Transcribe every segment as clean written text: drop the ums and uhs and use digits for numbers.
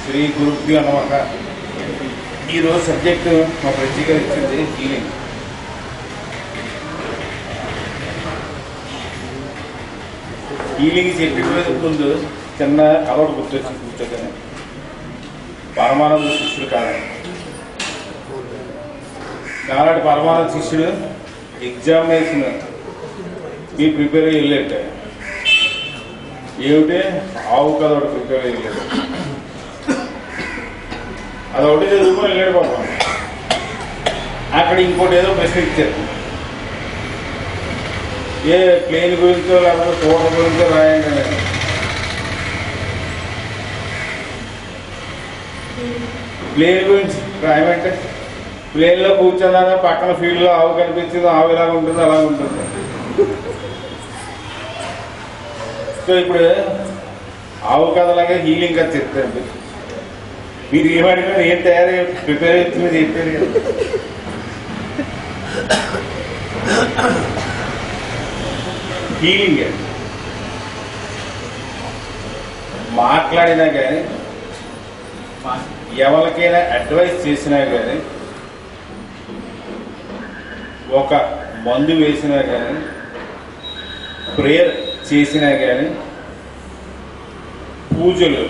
శ్రీ గురుభ్యో నమః. ఈరోజు సబ్జెక్టు మా ప్రత్యేక ఇచ్చింది హీలింగ్. హీలింగ్ చెప్పే ముందు చిన్న అలవాటు గుర్తొచ్చి కూర్చోగానే పరమానంద శిష్యుడు కాదని. నాలాంటి పరమానంద శిష్యుడు ఎగ్జామినేషన్ మీ ప్రిపేర్ అయ్యి వెళ్ళేట ఏమిటే ఆవు కథ ఒకటి ప్రిపేర్ అయ్యి వెళ్ళాడు. అదొకటి చదువుకొని వెళ్ళాడు పాపం. అక్కడ ఇంకోటి ఏదో ప్రశ్న ఇచ్చారు. ఏ ప్లేన్ గురించో లేకపోతే తోట గురించో రాయండి అని. ప్లేన్ గురించి రాయమంటే ప్లేన్లో కూర్చున్నాను, పక్కన ఫీల్డ్లో ఆవు కనిపించింది, ఆవు ఇలాగ ఉంటుంది అలాగ ఉంటుంది. సో ఇప్పుడు ఆవు కథలాగా హీలింగ్ కథ చెప్తాను. మీరు ఏమడినా ఏం తయారై ప్రిపేర్ అవుతుంది మీరు చెప్పారు కదా. హీలింగ్ మాట్లాడినా కానీ ఎవరికైనా అడ్వైస్ చేసినా కానీ ఒక మందు వేసినా కానీ ప్రేయర్ చేసినా కానీ పూజలు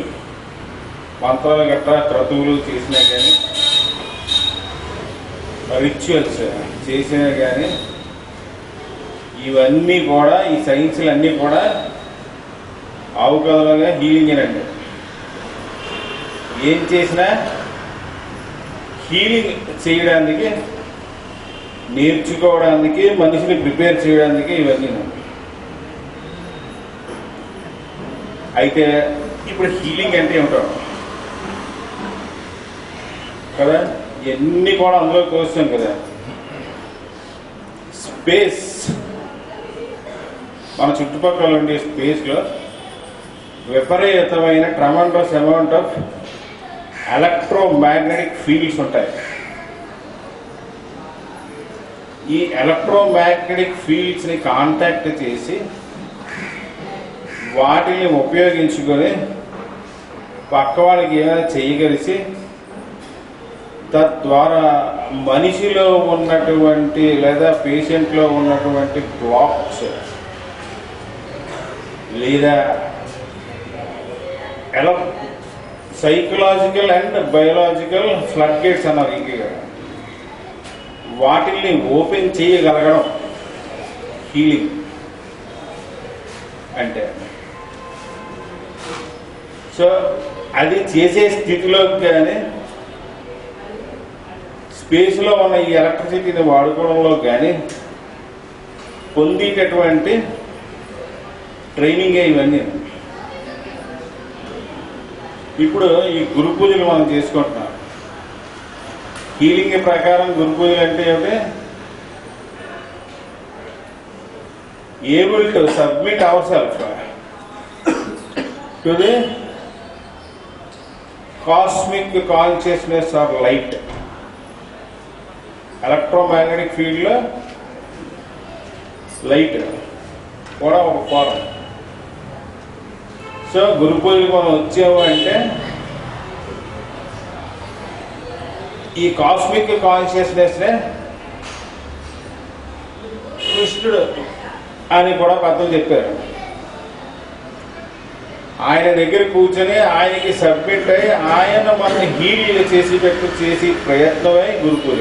మంత్రాలు గట్రా క్రతువులు చేసినా కానీ రిచువల్స్ చేసినా కానీ ఇవన్నీ కూడా ఈ సైన్స్లు అన్నీ కూడా ఆవు కథలుగా హీలింగ్ అండి. ఏం చేసినా హీలింగ్ చేయడానికి, నేర్చుకోవడానికి, మనిషిని ప్రిపేర్ చేయడానికి ఇవన్నీ. అయితే ఇప్పుడు హీలింగ్ అంటే ఏమిటో కదా, ఎన్ని కూడా అందులో కోస్తాం కదా. స్పేస్, మన చుట్టుపక్కల ఉండే స్పేస్లో విపరీతమైన tremendous amount of electromagnetic fields ఉంటాయి. ఈ ఎలక్ట్రోమాగ్నెటిక్ ఫీల్డ్స్ని కాంటాక్ట్ చేసి వాటిని ఉపయోగించుకొని పక్క వాళ్ళకి ఏమైనా చేయగలిసి తద్వారా మనిషిలో ఉన్నటువంటి లేదా పేషెంట్లో ఉన్నటువంటి బ్లాక్స్ లేదా psychological and biological flood gates అన్నారు ఈజీగా, వాటిని ఓపెన్ చేయగలగడం హీలింగ్ అంటే. సో అది చేసే స్థితిలో కానీ స్పేస్లో ఉన్న ఈ ఎలక్ట్రిసిటీని వాడుకోవడంలో కానీ పొందేటటువంటి ట్రైనింగ్ ఇవన్నీ. ఇప్పుడు ఈ గురు పూజలు మనం చేసుకుంటున్నాం. హీలింగ్ ప్రకారం గురు పూజలు అంటే ఏమిటి? Able to submit our self to the cosmic consciousness of light. Electromagnetic ఫీల్డ్లో లైట్ కూడా ఒక ఫారం. సో గురు పూజకి మనం వచ్చాము అంటే ఈ కాస్మిక్ కాన్షియస్నెస్నే కృష్ణుడు అని కూడా పెద్దలు చెప్పారు. ఆయన దగ్గర కూర్చొని ఆయనకి సబ్మిట్ అయ్యి ఆయన మనల్ని హీల్ చేసి ప్రయత్నమే గురు పూజ.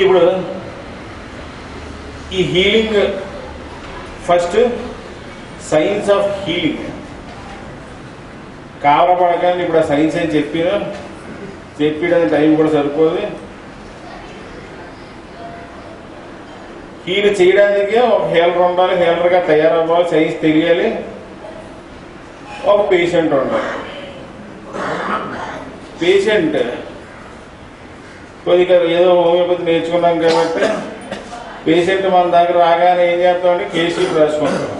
ఇప్పుడు ఈ healing first science of healing కావలపడకండి. ఇప్పుడు ఆ సైన్స్ అని చెప్పడానికి టైం కూడా సరిపోదు. హీల్ చేయడానికి ఒక హీలర్ ఉండాలి, హీలర్గా తయారవ్వాలి, సైన్స్ తెలియాలి, ఒక పేషెంట్ ఉండాలి. పేషెంట్ కొద్దిగా ఏదో హోమియోపతి నేర్చుకున్నాం కాబట్టి పేషెంట్ మన దగ్గర రాగానే ఏం చేస్తామంటే కేస్ షీట్ రాసుకుంటాం.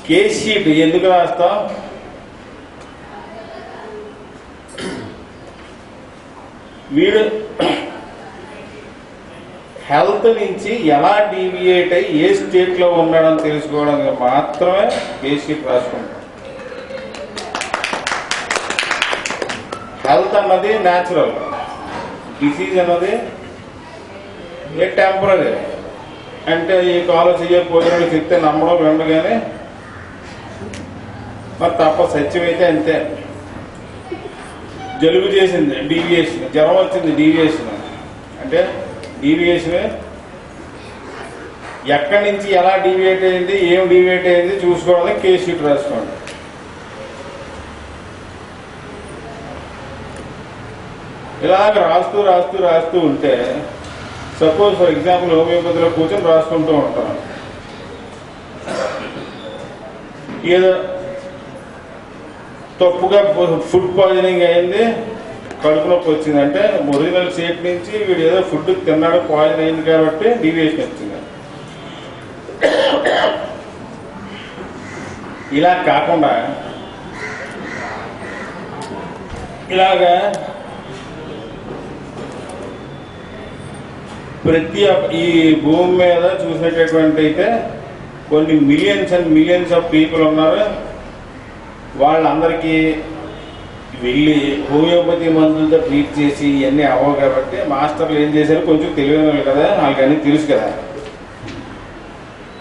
కేస్ షీట్ ఎందుకు రాస్తాం? వీడు హెల్త్ నుంచి ఎలా డీవియేట్ అయ్యి ఏ స్టేట్లో ఉన్నాడని తెలుసుకోవడానికి మాత్రమే కేసీట్ రాసుకుంటాం. హెల్త్ అన్నది న్యాచురల్, డిసీజ్ అన్నది ఏ టెంపరీ. అంటే ఈ కాలు చేయకపోయినా చెప్తే నమ్మడం వినగానే మరి తప్ప సత్యమైతే అంతే. జలుబు చేసింది డీవియేషన్, జ్వరం వచ్చింది డీవియేషన్. అంటే డీవియేషన్ ఎక్కడి నుంచి ఎలా డీవియేట్ అయింది, ఏం డీవియేట్ అయింది చూసుకోవడానికి కేస్ షీట్ రాసుకోండి. ఇలాగ రాస్తూ రాస్తూ రాస్తూ ఉంటే సపోజ్ ఫర్ ఎగ్జాంపుల్ హోమియోపతిలో కూర్చొని రాసుకుంటూ ఉంటాం. ఏదో తప్పుగా ఫుడ్ పాయిజనింగ్ అయింది, కడుపు నొప్పి వచ్చింది అంటే ఒరిజినల్ షేప్ నుంచి వీడు ఏదో ఫుడ్ తిన్నాడు, పాయిజన్ అయింది కాబట్టి డీవియేషన్ వచ్చింది. ఇలా కాకుండా ఇలాగా ప్రతి ఈ భూమి మీద చూసినటువంటి అయితే కొన్ని millions and millions of people ఉన్నారు. వాళ్ళందరికీ వెళ్ళి హోమియోపతి మందులతో ట్రీట్ చేసి ఇవన్నీ అవ్వవు కాబట్టి మాస్టర్లు ఏం చేశారు, కొంచెం తెలియని వాళ్ళు కదా, వాళ్ళకి అన్నీ తెలుసు కదా,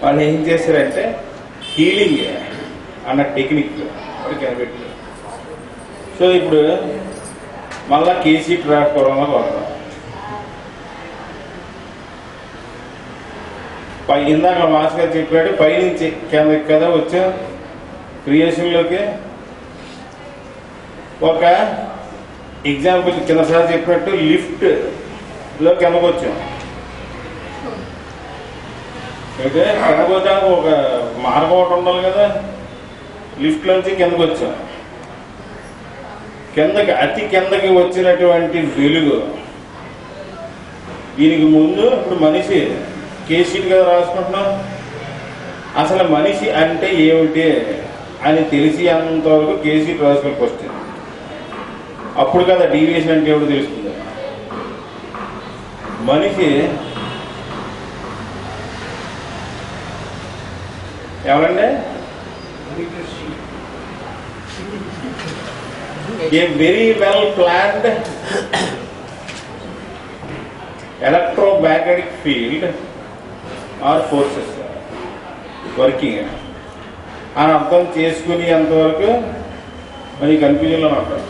వాళ్ళు ఏం చేశారంటే హీలింగ్ అన్న టెక్నిక్ వాడు కనిపెట్టారు. సో ఇప్పుడు మళ్ళా కేసీట్ రాకపోవడంలో కొడతాం. ఇందాక మాస్ గారు చెప్పాడు పైనుంచి కిందకి కదా వచ్చాం క్రియేషన్లోకి. ఒక ఎగ్జాంపుల్ కింద సార్ చెప్పినట్టు లిఫ్ట్లో కిందకు వచ్చాం. అయితే కిందకు వచ్చాక ఒక మార్గం ఒకటి ఉండాలి కదా, లిఫ్ట్లోంచి కిందకు వచ్చాం. కిందకి అతి కిందకి వచ్చినటువంటి వెలుగు దీనికి ముందు ఇప్పుడు మనిషి కేసీట్ కదా రాసుకుంటున్నాం. అసలు మనిషి అంటే ఏమిటి అని తెలిసి అంతవరకు కేసీట్ రాసుకుని వస్తుంది. అప్పుడు కదా డీవియేషన్ అంటే ఏమిటో తెలుస్తుంది. మనిషి ఎవరండి? A very well planned electromagnetic field or forces working అని అర్థం చేసుకుని అంతవరకు మనకి కన్ఫ్యూజన్లో ఉంటాం.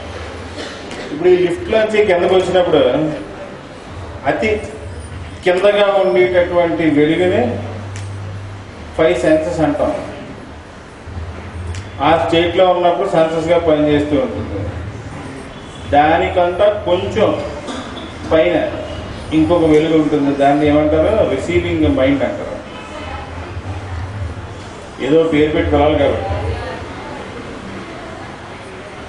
ఇప్పుడు ఈ లిఫ్ట్లోంచి కిందకు వచ్చినప్పుడు అతి కిందగా ఉండేటటువంటి వెలుగుని 5 సెన్సెస్ అంటాం. ఆ స్టేట్లో ఉన్నప్పుడు సెన్సెస్గా పనిచేస్తూ ఉంటుంది. దానికంతా కొంచెం పైన ఇంకొక వెలుగు ఉంటుంది, దాన్ని ఏమంటారు? రిసీవింగ్ మైండ్ అంటారు. ఏదో పేరు పెట్టి పిలవాలి కాబట్టి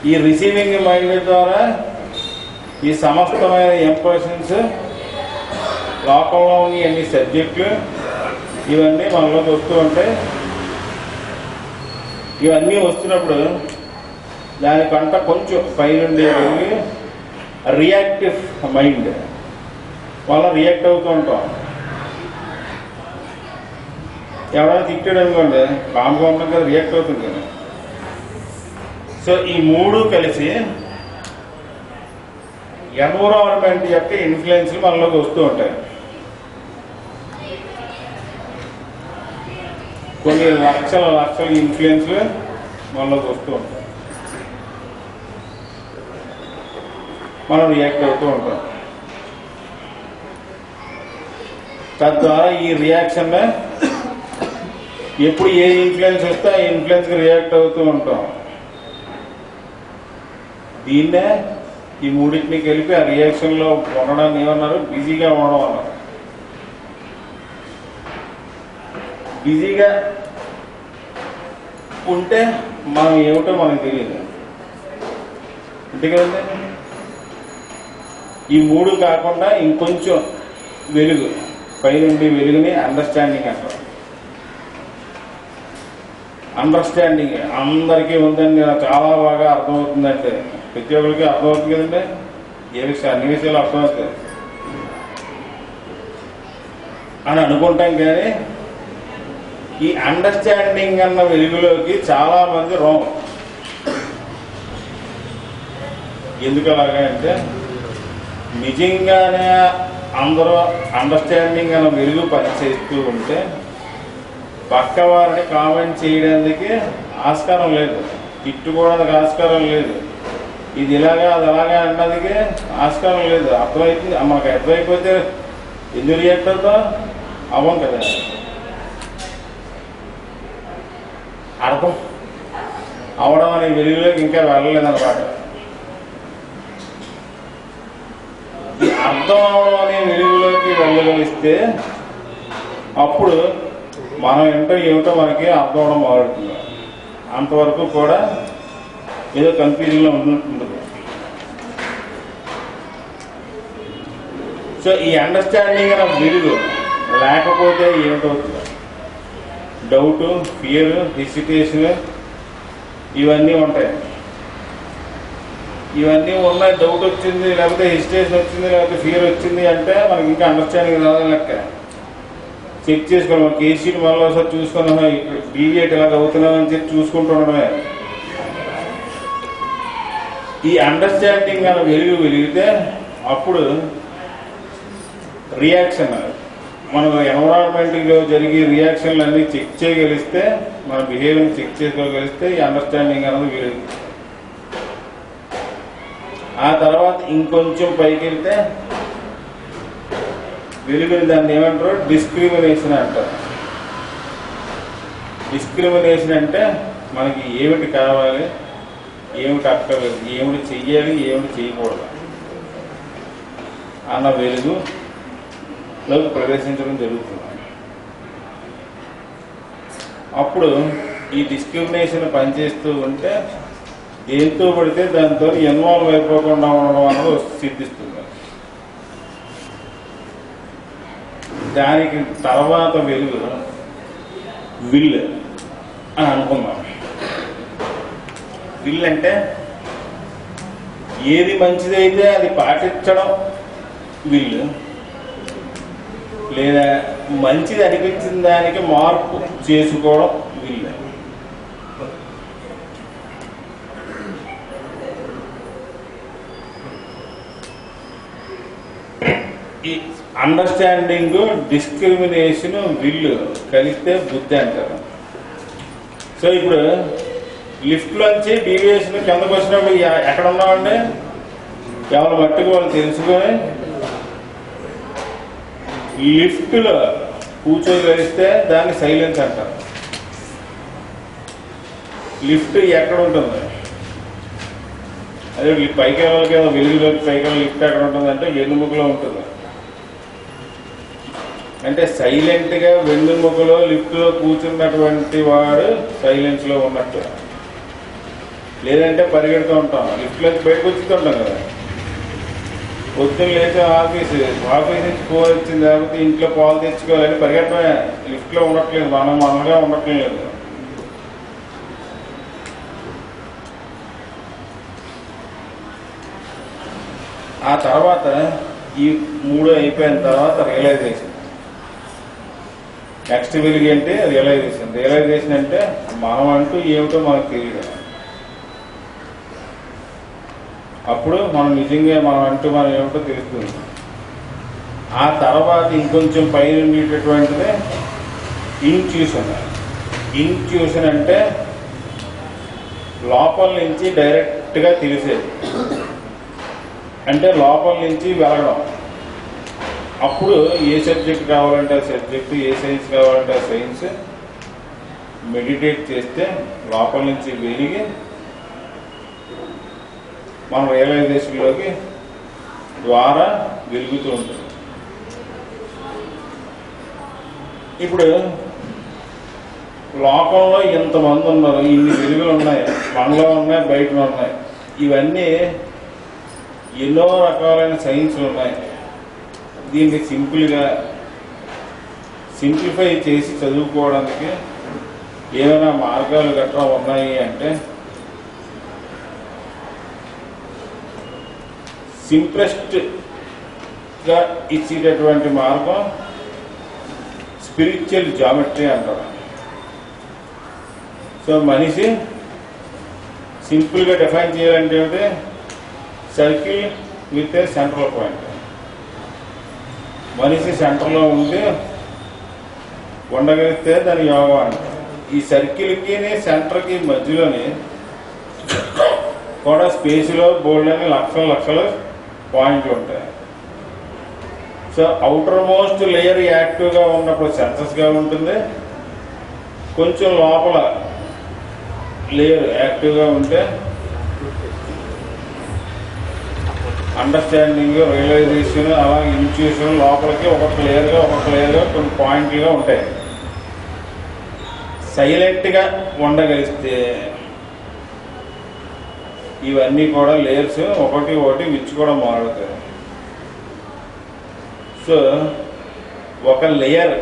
ఈ రిసీవింగ్ మైండ్ ద్వారా ఈ సమస్తమైన ఇంప్రెషన్స్, లోకంలో ఉన్న అన్ని సబ్జెక్టులు ఇవన్నీ మనలోకి వస్తూ ఉంటాయి. ఇవన్నీ వస్తున్నప్పుడు దానికంట కొంచెం పైనుండే రియాక్టివ్ మైండ్ వల్ల రియాక్ట్ అవుతూ ఉంటాం. ఎవరైనా తిట్టాడు అనుకోండి, కామ్గా ఉంటాం కదా, రియాక్ట్ అవుతుంది కదా. సో ఈ మూడు కలిసి ఎన్విరాన్మెంట్ యొక్క ఇన్ఫ్లుయెన్స్లు మనలోకి వస్తూ ఉంటాయి. కొన్ని లక్షల ఇన్ఫ్లుయెన్స్లు మనలోకి వస్తూ ఉంటాయి. మనం రియాక్ట్ అవుతూ ఉంటాం. తద్వారా ఈ రియాక్షన్ ఎప్పుడు ఏ ఇన్ఫ్లుయెన్స్ వస్తే ఆ ఇన్ఫ్లుయెన్స్కి రియాక్ట్ అవుతూ ఉంటాం. దీన్నే ఈ మూడింటిని కలిపి ఆ రియాక్షన్లో ఉండడాన్ని ఏమన్నారు? బిజీగా ఉండడం అన్నారు. బిజీగా ఉంటే మనం ఏమిటో మనకు తెలియదు, అంతే కదండి. ఈ మూడు కాకుండా ఇంకొంచెం వెలుగు, పైనుండి వెలుగుని అండర్స్టాండింగ్ అంటారు. అండర్స్టాండింగ్ అందరికీ ఉందండి, చాలా బాగా అర్థమవుతుందంటే ప్రతి ఒక్కరికి అర్థమవుతుంది కదండి. ఏ విషయం అన్ని విషయాలు అర్థమవుతుంది. అని అనుకుంటాం. కానీ ఈ అండర్స్టాండింగ్ అన్న వెలుగులోకి చాలామంది రాంగ్. ఎందుకు అలాగా అంటే నిజంగానే అందరూ అండర్స్టాండింగ్ అన్న వెలుగు పనిచేస్తూ ఉంటే పక్క వారిని కామెంట్ చేయడానికి ఆస్కారం లేదు, తిట్టుకోవడానికి ఆస్కారం లేదు, ఇది ఇలాగా అది అలాగా అన్నదికి ఆస్కారం లేదు. అర్థమైంది, మనకు అర్థమైపోతే ఎందుకు రియాక్ట్ అవుతాం? అవ్వం కదా. అర్థం అవడం అనే వెలుగులోకి ఇంకా వెళ్ళలేదన్నమాట. ఈ అర్థం అవడం అనే వెలుగులోకి వెళ్ళగలిస్తే అప్పుడు మనం ఏంటో ఏమిటో మనకి అర్థం అవడం మొదలవుతుంది. అంతవరకు కూడా ఏదో కన్ఫ్యూజన్లో ఉంటుంది. సో ఈ అండర్స్టాండింగ్ అనే వెలుగు లేకపోతే ఏమిటవుతుంది? డౌట్, ఫియర్, హెసిటేషన్ ఇవన్నీ ఉంటాయి. ఇవన్నీ ఉన్నాయి. డౌట్ వచ్చింది, లేకపోతే హెసిటేషన్ వచ్చింది, లేకపోతే ఫియర్ వచ్చింది అంటే మనకి ఇంకా అండర్స్టాండింగ్ రాదని లెక్క. చెక్ చేసుకోవాలి. కేస్ షీట్ మళ్ళీ ఒకసారి చూసుకున్నాం, డీవియేట్ ఎలా అవుతున్నామని చెప్పి చూసుకుంటుండడమే. ఈ అండర్స్టాండింగ్ అనే వెలిగితే అప్పుడు రియాక్షన్, మనం ఎన్విరాన్మెంట్లో జరిగే రియాక్షన్లు అన్నీ చెక్ చేయగలిస్తే, మన బిహేవియర్ని చెక్ చేసుకోగలిస్తే ఈ అండర్స్టాండింగ్ అనేది వెలుగు. ఆ తర్వాత ఇంకొంచెం పైకి వెళ్తే వెలుగుని దాన్ని ఏమంటారు? డిస్క్రిమినేషన్ అంటారు. డిస్క్రిమినేషన్ అంటే మనకి ఏమిటి కావాలి, ఏమిటి అక్కర్లేదు, ఏమిటి చెయ్యాలి, ఏమిటి చేయకూడదు అన్న వెలుగులోకి ప్రవేశించడం జరుగుతుంది. అప్పుడు ఈ డిస్క్రిమినేషన్ పనిచేస్తూ ఉంటే దేంతో పడితే దాంతో ఇన్వాల్వ్ అయిపోకుండా ఉండడం అన్నది సిద్ధిస్తుంది. దానికి తర్వాత వెలుగు విల్ అని అనుకుందాం. విల్ అంటే ఏది మంచిదైతే అది పాటించడం విల్, లేదా మంచిది అనిపించిన దానికి మార్పు చేసుకోవడం విల్. ఈ అండర్స్టాండింగ్, డిస్క్రిమినేషన్, విల్ కలిస్తే బుద్ధి అంటారు. సో ఇప్పుడు లిఫ్ట్లోంచి డీవియేషన్ కిందకు వచ్చినప్పుడు ఎక్కడ ఉన్నామండి? ఎవరి మట్టుకు వాళ్ళు తెలుసుకొని లిఫ్ట్లో కూర్చోగలిస్తే దాన్ని సైలెన్స్ అంటారు. లిఫ్ట్ ఎక్కడ ఉంటుంది? అదే పైకి వాళ్ళకి వెలుగులోకి పైకి లిఫ్ట్ ఎక్కడ ఉంటుంది అంటే వెన్నుముకలో ఉంటుంది. అంటే సైలెంట్గా వెన్నుముకలో లిఫ్ట్లో కూర్చున్నటువంటి వాడు సైలెన్స్లో ఉన్నట్టు. లేదంటే పరిగెడుతూ ఉంటాం, లిఫ్ట్లోకి బయటకు వచ్చుతుంటాం కదా. పొద్దున్న లేచి ఆఫీస్ నుంచి ఫోన్ వచ్చింది, లేకపోతే ఇంట్లో పాలు తెచ్చుకోవాలని పరిగెట్టమే. లిఫ్ట్లో ఉండట్లేదు, మనగా ఉండట్లేదు. ఆ తర్వాత ఈ మూడు అయిపోయిన తర్వాత రియలైజేషన్. నెక్స్ట్ వెలుగు అంటే రియలైజేషన్. రియలైజేషన్ అంటే మనం అంటూ ఏమిటో మనకు తెలియదు. అప్పుడు మనం నిజంగా మనం అంటూ మనం ఏమిటో తెలుస్తుంది. ఆ తర్వాత ఇంకొంచెం పైన ఉండేటటువంటిది ఇంట్యూషన్. ఇంట్యూషన్ అంటే లోపల నుంచి డైరెక్ట్గా తెలిసేది, అంటే లోపల నుంచి వెళ్ళడం. అప్పుడు ఏ సబ్జెక్ట్ కావాలంటే ఆ సబ్జెక్టు, ఏ సైన్స్ కావాలంటే ఆ సైన్స్ మెడిటేట్ చేస్తే లోపల నుంచి వెలిగి మన రియలైజేషన్లోకి ద్వారా వెలుగుతూ ఉంటుంది. ఇప్పుడు లోకంలో ఇంతమంది ఉన్నారు, ఇన్ని వెలుగులు ఉన్నాయి, మనలో ఉన్నాయి, బయట ఉన్నాయి. ఇవన్నీ ఎన్నో రకాలైన సైన్స్లు ఉన్నాయి. దీన్ని సింప్లిఫై చేసి చదువుకోవడానికి ఏమైనా మార్గాలు గట్రా ఉన్నాయి అంటే సింప్లెస్ట్గా ఇచ్చేటటువంటి మార్గం స్పిరిచువల్ జామెట్రీ అంటారు. సో మనిషి సింపుల్గా డిఫైన్ చేయాలంటే ఏంటి? Circle with a central point. మనిషి సెంటర్లో ఉండి ఉండగలిగితే దాని యోగా అంటారు. ఈ సర్కిల్కి సెంటర్కి మధ్యలోని కూడా స్పేస్లో బోల్డ్ అని లక్షల పాయింట్లు ఉంటాయి. సో అవుటర్ మోస్ట్ లేయర్ యాక్టివ్గా ఉన్నప్పుడు సెన్సస్గా ఉంటుంది. కొంచెం లోపల లేయర్ యాక్టివ్గా ఉంటే అండర్స్టాండింగ్, రియలైజేషన్, అలాగే ఇంట్యూషన్ లోపలికి ఒక్కొక్క లేయర్గా కొన్ని పాయింట్లుగా ఉంటాయి. సైలెంట్గా ఉండగలిస్తే ఇవన్నీ కూడా లేయర్స్ ఒకటి విచ్చుకోవడం మారుతాయి. సో ఒక లేయర్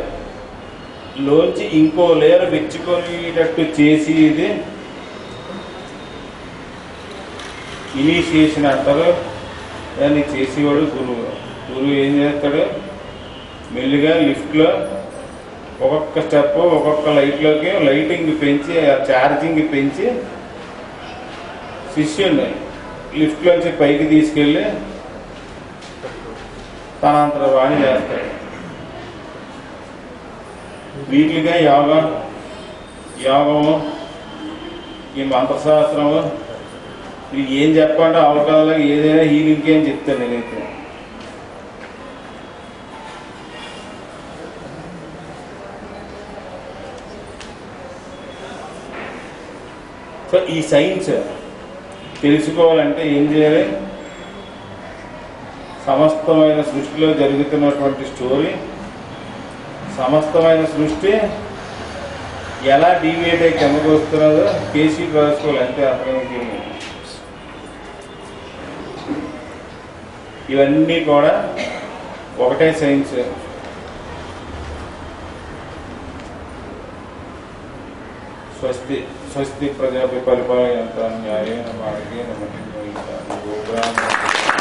లోంచి ఇంకో లేయర్ విచ్చుకునేటట్టు చేసి ఇది ఇనిషియేషన్ అంటారు. దాన్ని చేసేవాడు గురువు. గురువు ఏం చేస్తాడు? మెల్లిగా లిఫ్ట్లో ఒక్కొక్క స్టెప్ ఒక్కొక్క లైటింగ్ పెంచి ఛార్జింగ్ పెంచి శిష్యుడిని లిఫ్ట్లోంచి పైకి తీసుకెళ్ళి తనంతర వాణి చేస్తాడు. వీటిగా యోగము, ఈ మంత్రశాస్త్రము, ఇది ఏం చెప్పంటే అవకాశాలు ఏదైనా హీలింగ్కి అని చెప్తాను నేనైతే. సో ఈ సైన్స్ తెలుసుకోవాలంటే ఏం చేయాలి? సమస్తమైన సృష్టిలో జరుగుతున్నటువంటి స్టోరీ, సమస్తమైన సృష్టి ఎలా డీవియేట్ అయ్యి కిందకు వస్తున్నదో కేసీ రాసుకోవాలి. అంతే అర్థమైంది. ఇవన్నీ కూడా ఒకటే సైన్స్. స్వస్తి ప్రజాపతి పరిపాలన యంత్రాన్ని న్యాయేన మార్గేణ మహిమహిత గోబ్రాహ్మణ